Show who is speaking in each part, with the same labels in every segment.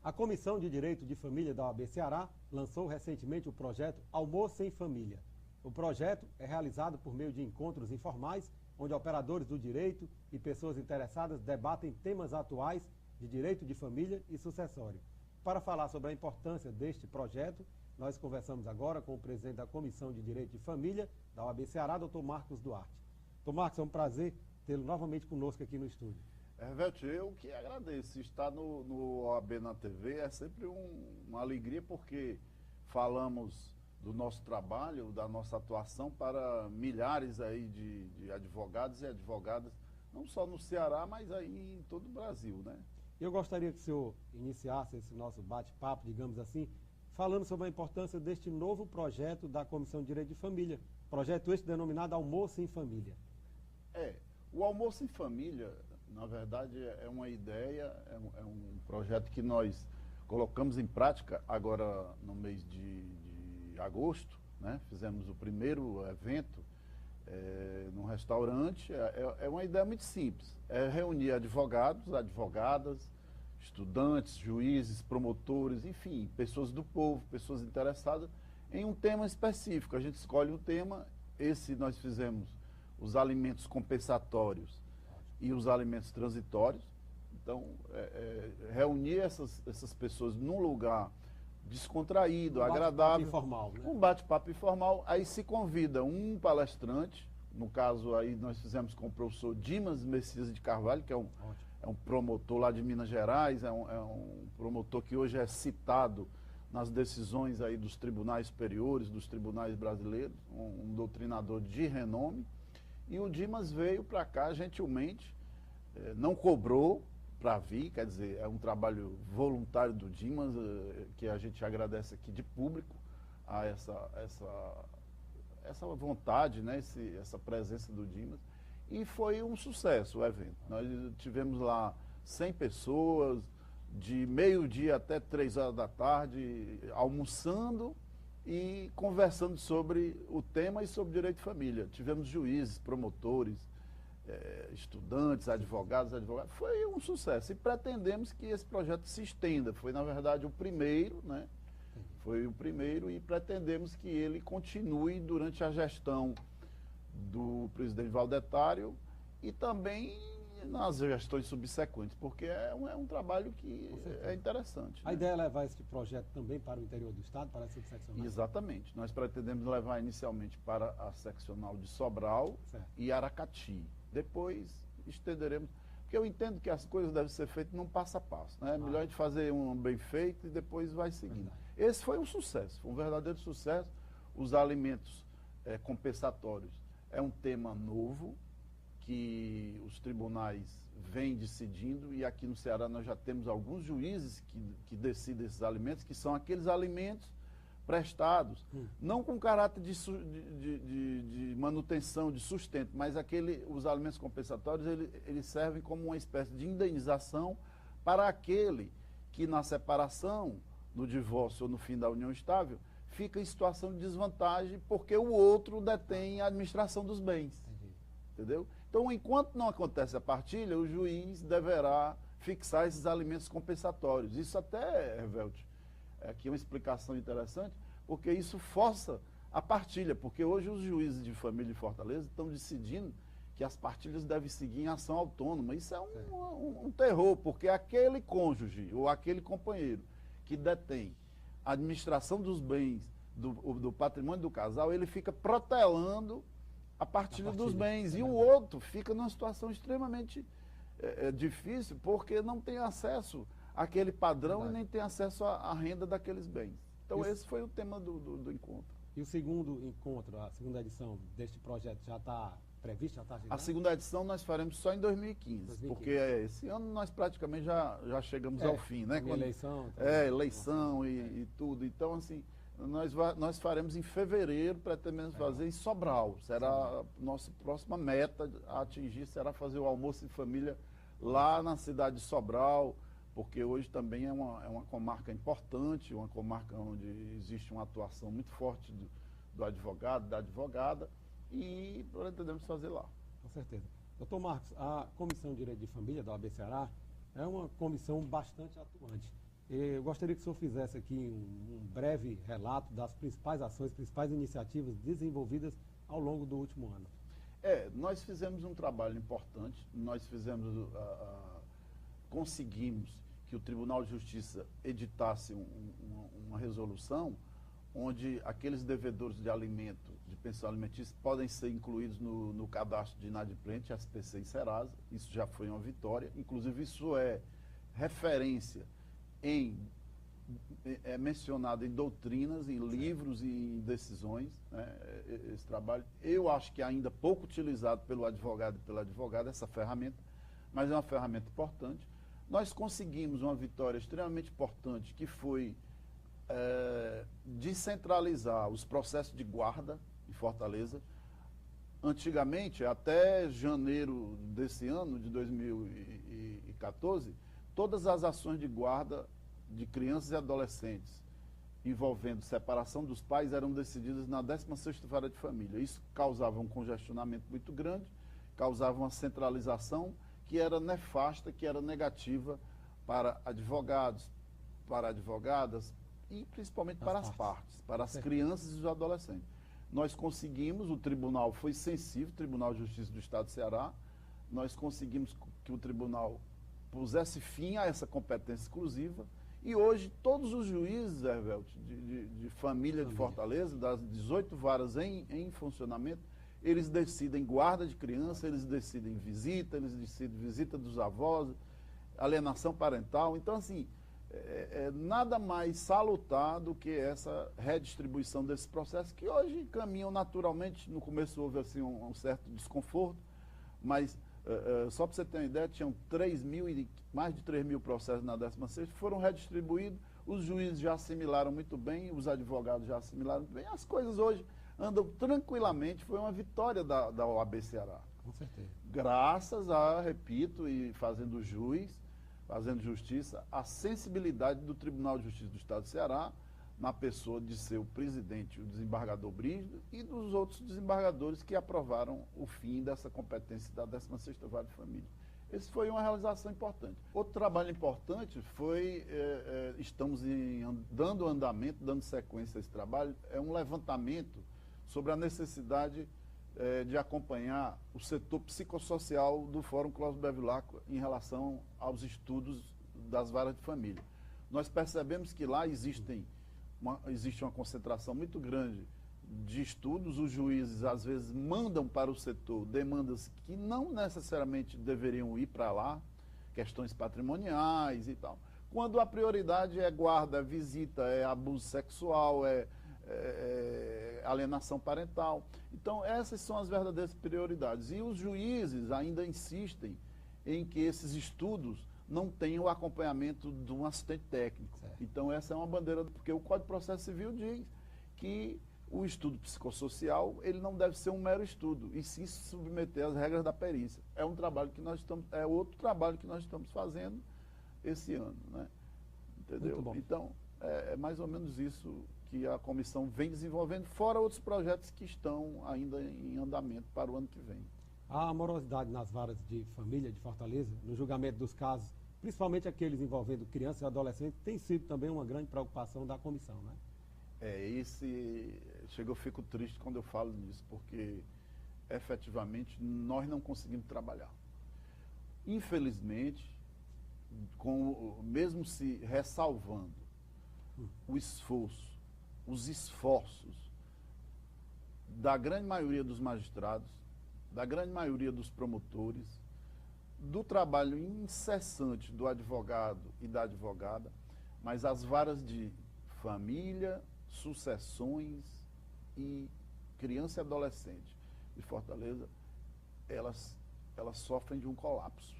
Speaker 1: A Comissão de Direito de Família da OAB Ceará lançou recentemente o projeto Almoço em Família. O projeto é realizado por meio de encontros informais, onde operadores do direito e pessoas interessadas debatem temas atuais de direito de família e sucessório. Para falar sobre a importância deste projeto, nós conversamos agora com o presidente da Comissão de Direito de Família da OAB Ceará, Dr. Marcos Duarte. Dr. Marcos, é um prazer tê-lo novamente conosco aqui no estúdio.
Speaker 2: Veltio, eu que agradeço. Estar no OAB na TV é sempre uma alegria, porque falamos do nosso trabalho, da nossa atuação para milhares aí de advogados e advogadas, não só no Ceará, mas aí em todo o Brasil, né?
Speaker 1: Eu gostaria que o senhor iniciasse esse nosso bate-papo, digamos assim, falando sobre a importância deste novo projeto da Comissão de Direito de Família, projeto este denominado Almoço em Família.
Speaker 2: O Almoço em Família, na verdade, é uma ideia, é um projeto que nós colocamos em prática agora no mês de agosto, né? Fizemos o primeiro evento num restaurante. É uma ideia muito simples, é reunir advogados, advogadas, estudantes, juízes, promotores, enfim, pessoas do povo, pessoas interessadas em um tema específico. A gente escolhe um tema, esse nós fizemos os alimentos compensatórios e os alimentos transitórios. Então, reunir essas pessoas num lugar descontraído, agradável.
Speaker 1: Informal, né?
Speaker 2: Um bate-papo informal. Aí se convida um palestrante, no caso aí nós fizemos com o professor Dimas Messias de Carvalho, que é um promotor lá de Minas Gerais, é um promotor que hoje é citado nas decisões aí dos tribunais superiores, dos tribunais brasileiros, um doutrinador de renome. E o Dimas veio para cá gentilmente, não cobrou para vir, quer dizer, é um trabalho voluntário do Dimas, que a gente agradece aqui de público a essa vontade, né, essa presença do Dimas. E foi um sucesso o evento. Nós tivemos lá 100 pessoas, de meio-dia até 3 horas da tarde, almoçando e conversando sobre o tema e sobre direito de família. Tivemos juízes, promotores, estudantes, advogados. Foi um sucesso e pretendemos que esse projeto se estenda. Foi, na verdade, o primeiro, né? Foi o primeiro e pretendemos que ele continue durante a gestão do presidente Valdetário e também nas gestões subsequentes, porque é um trabalho que é interessante.
Speaker 1: A
Speaker 2: né?
Speaker 1: ideia é levar esse projeto também para o interior do estado, para a subseccional?
Speaker 2: Exatamente. Nós pretendemos levar inicialmente para a seccional de Sobral e Aracati. Depois estenderemos, porque eu entendo que as coisas devem ser feitas num passo a passo. Né? É melhor a gente fazer um bem feito e depois vai seguindo. Esse foi um sucesso, foi um verdadeiro sucesso. Os alimentos compensatórios é um tema novo, que os tribunais vêm decidindo, e aqui no Ceará nós já temos alguns juízes que decidem esses alimentos, que são aqueles alimentos prestados, não com caráter de manutenção, de sustento, mas os alimentos compensatórios, eles servem como uma espécie de indenização para aquele que na separação, no divórcio ou no fim da união estável, fica em situação de desvantagem porque o outro detém a administração dos bens. Entendeu? Então, enquanto não acontece a partilha, o juiz deverá fixar esses alimentos compensatórios. Isso até, Revelte, aqui é uma explicação interessante, porque isso força a partilha, porque hoje os juízes de família de Fortaleza estão decidindo que as partilhas devem seguir em ação autônoma. Isso é um terror, porque aquele cônjuge ou aquele companheiro que detém a administração dos bens, do patrimônio do casal, ele fica protelando a partilha dos bens, e o outro fica numa situação extremamente difícil, porque não tem acesso àquele padrão e nem tem acesso à renda daqueles bens. Então esse foi o tema do encontro.
Speaker 1: E o segundo encontro, a segunda edição deste projeto já está prevista? Já está agendada?
Speaker 2: A segunda edição nós faremos só em 2015, porque esse ano nós praticamente já chegamos ao fim, né?
Speaker 1: Eleição.
Speaker 2: Eleição e tudo. Então, assim, nós faremos em fevereiro, pretendemos fazer em Sobral. Será a nossa próxima meta a atingir, será fazer o almoço em família lá na cidade de Sobral, porque hoje também é uma comarca importante, uma comarca onde existe uma atuação muito forte do advogado, da advogada, e pretendemos fazer lá.
Speaker 1: Com certeza. Doutor Marcos, a Comissão de Direito de Família da OAB Ceará é uma comissão bastante atuante. Eu gostaria que o senhor fizesse aqui um breve relato das principais ações, principais iniciativas desenvolvidas ao longo do último ano.
Speaker 2: Nós fizemos um trabalho importante, nós fizemos, conseguimos que o Tribunal de Justiça editasse uma resolução onde aqueles devedores de alimento, de pensão alimentícia, podem ser incluídos no cadastro de inadimplente, SPC e Serasa. Isso já foi uma vitória. Inclusive, isso é referência é mencionado em doutrinas, em livros e em decisões, né, esse trabalho. Eu acho que é ainda pouco utilizado pelo advogado e pela advogada, essa ferramenta, mas é uma ferramenta importante. Nós conseguimos uma vitória extremamente importante, que foi descentralizar os processos de guarda em Fortaleza. Antigamente, até janeiro desse ano, de 2014, todas as ações de guarda de crianças e adolescentes envolvendo separação dos pais eram decididas na 16ª Vara de Família. Isso causava um congestionamento muito grande, causava uma centralização que era nefasta, que era negativa para advogados, para advogadas e principalmente para as partes, para as crianças e os adolescentes. Nós conseguimos, o tribunal foi sensível, o Tribunal de Justiça do Estado do Ceará, nós conseguimos que o tribunal pusesse fim a essa competência exclusiva. E hoje, todos os juízes, Hervelt, de família de Fortaleza, das 18 varas em funcionamento, eles decidem guarda de criança, eles decidem visita, eles decidem visita dos avós, alienação parental. Então, assim, nada mais salutar do que essa redistribuição desse processo, que hoje caminham naturalmente. No começo houve assim, um certo desconforto, mas só para você ter uma ideia, tinham mais de 3 mil processos na 16ª, foram redistribuídos, os juízes já assimilaram muito bem, os advogados já assimilaram muito bem, as coisas hoje andam tranquilamente. Foi uma vitória da OAB Ceará.
Speaker 1: Com certeza. Graças
Speaker 2: a, repito, e fazendo justiça, a sensibilidade do Tribunal de Justiça do Estado do Ceará, na pessoa de seu presidente, o desembargador Brígido, e dos outros desembargadores que aprovaram o fim dessa competência da 16ª Vara de Família. Essa foi uma realização importante. Outro trabalho importante foi, estamos dando andamento, dando sequência a esse trabalho, é um levantamento sobre a necessidade de acompanhar o setor psicossocial do Fórum Cláudio Bevilacqua em relação aos estudos das varas de família. Nós percebemos que lá existe uma concentração muito grande de estudos. Os juízes, às vezes, mandam para o setor demandas que não necessariamente deveriam ir para lá, questões patrimoniais e tal, quando a prioridade é guarda, é visita, é abuso sexual, é alienação parental. Então, essas são as verdadeiras prioridades. E os juízes ainda insistem em que esses estudos não tenham o acompanhamento de um assistente técnico. Certo. Então, essa é uma bandeira, porque o Código de Processo Civil diz que o estudo psicossocial, ele não deve ser um mero estudo, e sim se submeter às regras da perícia. É outro trabalho que nós estamos fazendo esse ano, né? Entendeu?
Speaker 1: Muito bom.
Speaker 2: Então, é mais ou menos isso que a comissão vem desenvolvendo, fora outros projetos que estão ainda em andamento para o ano que vem.
Speaker 1: A morosidade nas varas de família de Fortaleza, no julgamento dos casos, principalmente aqueles envolvendo crianças e adolescentes, tem sido também uma grande preocupação da comissão, né?
Speaker 2: Eu fico triste quando eu falo nisso, porque efetivamente nós não conseguimos trabalhar. Infelizmente, mesmo se ressalvando os esforços da grande maioria dos magistrados, da grande maioria dos promotores, do trabalho incessante do advogado e da advogada, mas as varas de família, sucessões e criança e adolescente de Fortaleza, elas sofrem de um colapso.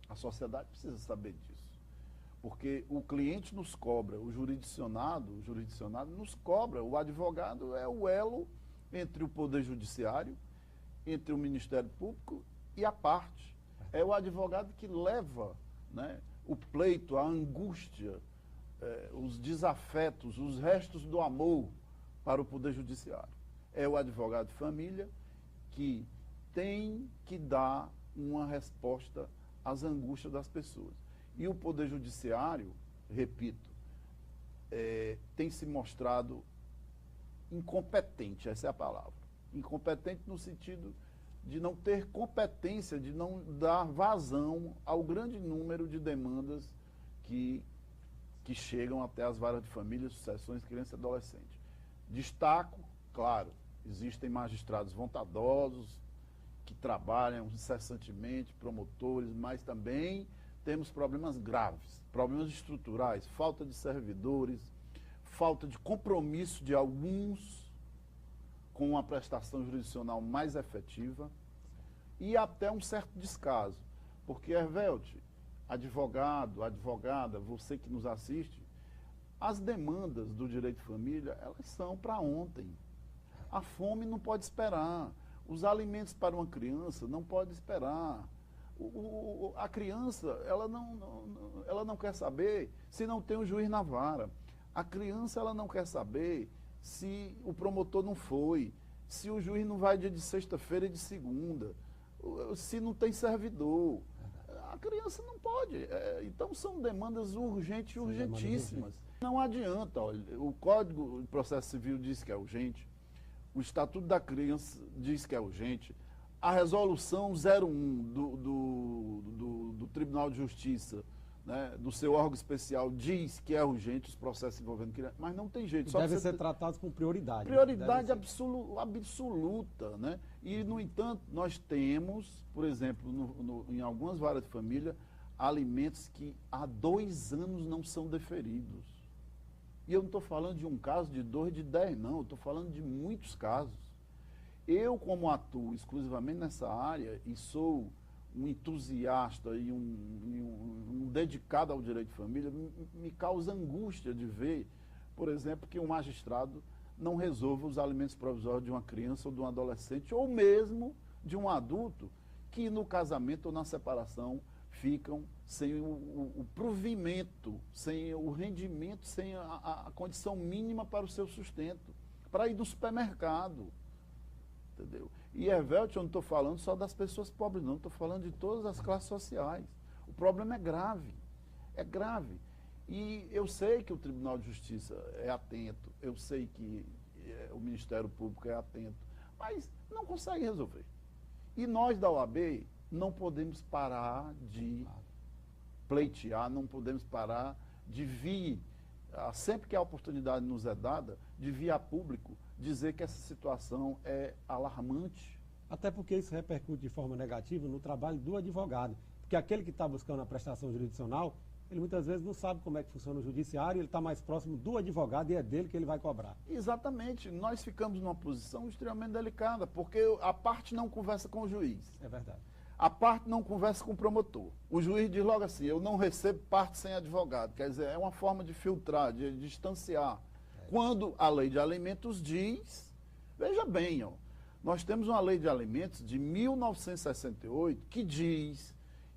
Speaker 2: A sociedade precisa saber disso. Porque o cliente nos cobra, o jurisdicionado nos cobra. O advogado é o elo entre o Poder Judiciário, entre o Ministério Público e a parte. É o advogado que leva, né, o pleito, a angústia, os desafetos, os restos do amor para o Poder Judiciário. É o advogado de família que tem que dar uma resposta às angústias das pessoas. E o Poder Judiciário, repito, tem se mostrado incompetente, essa é a palavra. Incompetente no sentido de não ter competência, de não dar vazão ao grande número de demandas que chegam até as varas de família, sucessões, criança e adolescente. Destaco, claro, existem magistrados bondosos que trabalham incessantemente, promotores, mas também temos problemas graves, problemas estruturais, falta de servidores, falta de compromisso de alguns com uma prestação jurisdicional mais efetiva e até um certo descaso. Porque, Hervélte, advogado, advogada, você que nos assiste, as demandas do direito de família, elas são para ontem. A fome não pode esperar. Os alimentos para uma criança não podem esperar. A criança, ela não quer saber se não tem um juiz na vara. A criança, ela não quer saber se o promotor não foi, se o juiz não vai dia de sexta-feira e de segunda, se não tem servidor. A criança não pode. Então são demandas urgentes, urgentíssimas. Não adianta, olha, o Código de Processo Civil diz que é urgente, o Estatuto da Criança diz que é urgente, a resolução 01 do Tribunal de Justiça, né, do seu órgão especial, diz que é urgente os processos envolvendo crianças, mas não tem jeito.
Speaker 1: Devem ser tratados com prioridade.
Speaker 2: Prioridade absoluta, né? E, no entanto, nós temos, por exemplo, em algumas varas de família, alimentos que há 2 anos não são deferidos. E eu não estou falando de um caso, de 2, de 10, não. Eu estou falando de muitos casos. Eu, como atuo exclusivamente nessa área e sou um entusiasta e um dedicado ao direito de família, me causa angústia de ver, por exemplo, que um magistrado não resolva os alimentos provisórios de uma criança ou de um adolescente, ou mesmo de um adulto que no casamento ou na separação ficam sem o provimento, sem o rendimento, sem a condição mínima para o seu sustento, para ir no supermercado. Entendeu? E, Hervélte, eu não estou falando só das pessoas pobres, não, estou falando de todas as classes sociais. O problema é grave, é grave. E eu sei que o Tribunal de Justiça é atento, eu sei que o Ministério Público é atento, mas não consegue resolver. E nós da OAB não podemos parar de pleitear, não podemos parar de vir, sempre que a oportunidade nos é dada, de vir a público dizer que essa situação é alarmante.
Speaker 1: Até porque isso repercute de forma negativa no trabalho do advogado. Porque aquele que está buscando a prestação jurisdicional, ele muitas vezes não sabe como é que funciona o judiciário, ele está mais próximo do advogado e é dele que ele vai cobrar.
Speaker 2: Exatamente. Nós ficamos numa posição extremamente delicada, porque a parte não conversa com o juiz.
Speaker 1: É verdade.
Speaker 2: A parte não conversa com o promotor. O juiz diz logo assim, eu não recebo parte sem advogado. Quer dizer, é uma forma de filtrar, de distanciar. Quando a lei de alimentos diz, veja bem, ó, nós temos uma lei de alimentos de 1968 que diz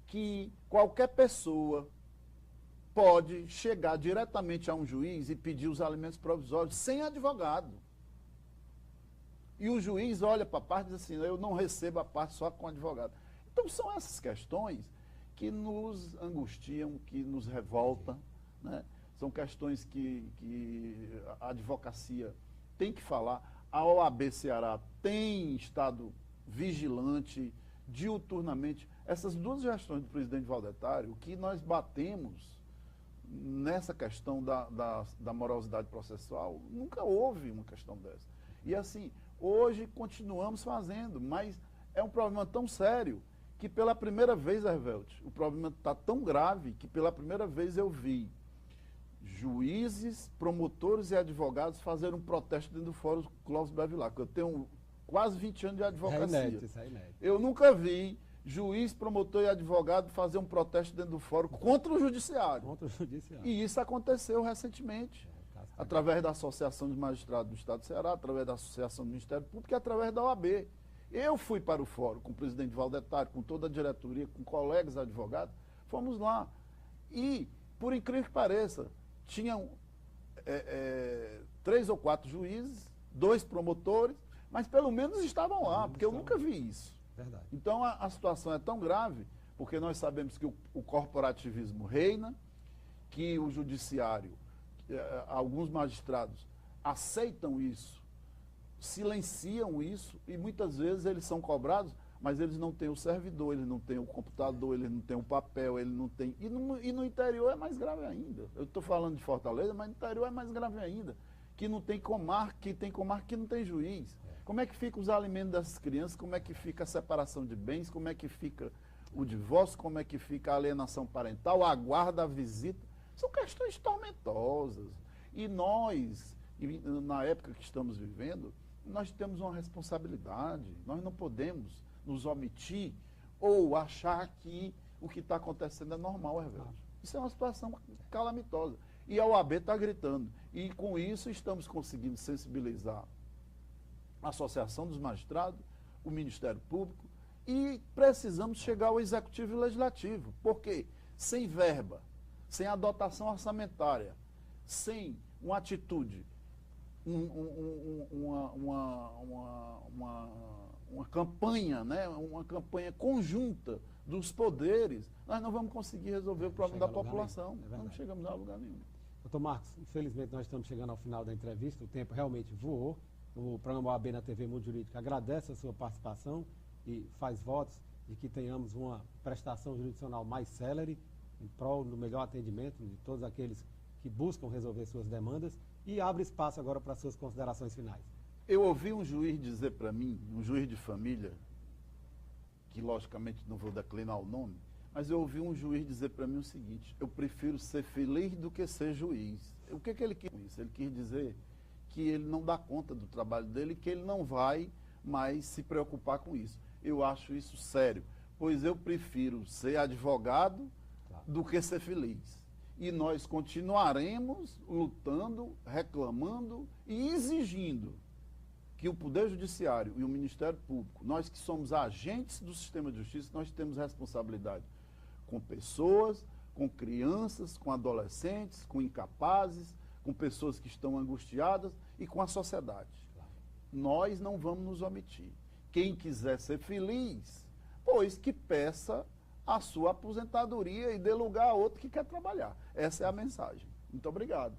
Speaker 2: que qualquer pessoa pode chegar diretamente a um juiz e pedir os alimentos provisórios sem advogado. E o juiz olha para a parte e diz assim, eu não recebo a parte só com advogado. Então são essas questões que nos angustiam, que nos revoltam, né? São questões que a advocacia tem que falar. A OAB Ceará tem estado vigilante diuturnamente. Essas 2 gestões do presidente Valdetário, o que nós batemos nessa questão da morosidade processual, nunca houve uma questão dessa. E assim, hoje continuamos fazendo, mas é um problema tão sério que pela primeira vez, Hervélte, o problema está tão grave que pela primeira vez eu vi juízes, promotores e advogados fazerem um protesto dentro do Fórum Clóvis Bevilacqua, que eu tenho quase 20 anos de advocacia.
Speaker 1: Isso é inédito.
Speaker 2: Eu nunca vi juiz, promotor e advogado fazer um protesto dentro do Fórum contra o Judiciário.
Speaker 1: Contra o Judiciário.
Speaker 2: E isso aconteceu recentemente, através da Associação dos Magistrados do Estado do Ceará, através da Associação do Ministério Público e através da OAB. Eu fui para o Fórum com o presidente Valdetário, com toda a diretoria, com colegas advogados, fomos lá. E, por incrível que pareça, tinham 3 ou 4 juízes, 2 promotores, mas pelo menos estavam lá, porque eu nunca vi isso.
Speaker 1: Verdade.
Speaker 2: Então a situação é tão grave, porque nós sabemos que o corporativismo reina, que o judiciário, alguns magistrados, aceitam isso, silenciam isso, e muitas vezes eles são cobrados, mas eles não têm o servidor, eles não têm o computador, eles não têm o papel, eles não têm... E no interior é mais grave ainda. Eu estou falando de Fortaleza, mas no interior é mais grave ainda. Que não tem comarca, que não tem juiz. Como é que fica os alimentos dessas crianças? Como é que fica a separação de bens? Como é que fica o divórcio? Como é que fica a alienação parental, a guarda, a visita? São questões tormentosas. E nós, na época que estamos vivendo, nós temos uma responsabilidade. Nós não podemos nos omitir ou achar que o que está acontecendo é normal, Hervédio. Isso é uma situação calamitosa. E a OAB está gritando. E com isso estamos conseguindo sensibilizar a Associação dos Magistrados, o Ministério Público, e precisamos chegar ao Executivo e Legislativo. Porque sem verba, sem a dotação orçamentária, sem uma atitude, uma campanha, né? Uma campanha conjunta dos poderes, nós não vamos conseguir resolver o problema da população. Não chegamos a lugar nenhum.
Speaker 1: Doutor Marcos, infelizmente nós estamos chegando ao final da entrevista, o tempo realmente voou. O programa OAB na TV Mundo Jurídico agradece a sua participação e faz votos de que tenhamos uma prestação jurisdicional mais célere, em prol do melhor atendimento de todos aqueles que buscam resolver suas demandas, e abre espaço agora para suas considerações finais.
Speaker 2: Eu ouvi um juiz dizer para mim, um juiz de família, que logicamente não vou declinar o nome, mas eu ouvi um juiz dizer para mim o seguinte: eu prefiro ser feliz do que ser juiz. O que ele quis com isso? Ele quis dizer que ele não dá conta do trabalho dele, que ele não vai mais se preocupar com isso. Eu acho isso sério, pois eu prefiro ser advogado do que ser feliz. E nós continuaremos lutando, reclamando e exigindo que o Poder Judiciário e o Ministério Público, nós que somos agentes do sistema de justiça, nós temos responsabilidade com pessoas, com crianças, com adolescentes, com incapazes, com pessoas que estão angustiadas e com a sociedade. Nós não vamos nos omitir. Quem quiser ser feliz, pois que peça a sua aposentadoria e dê lugar a outro que quer trabalhar. Essa é a mensagem. Muito obrigado.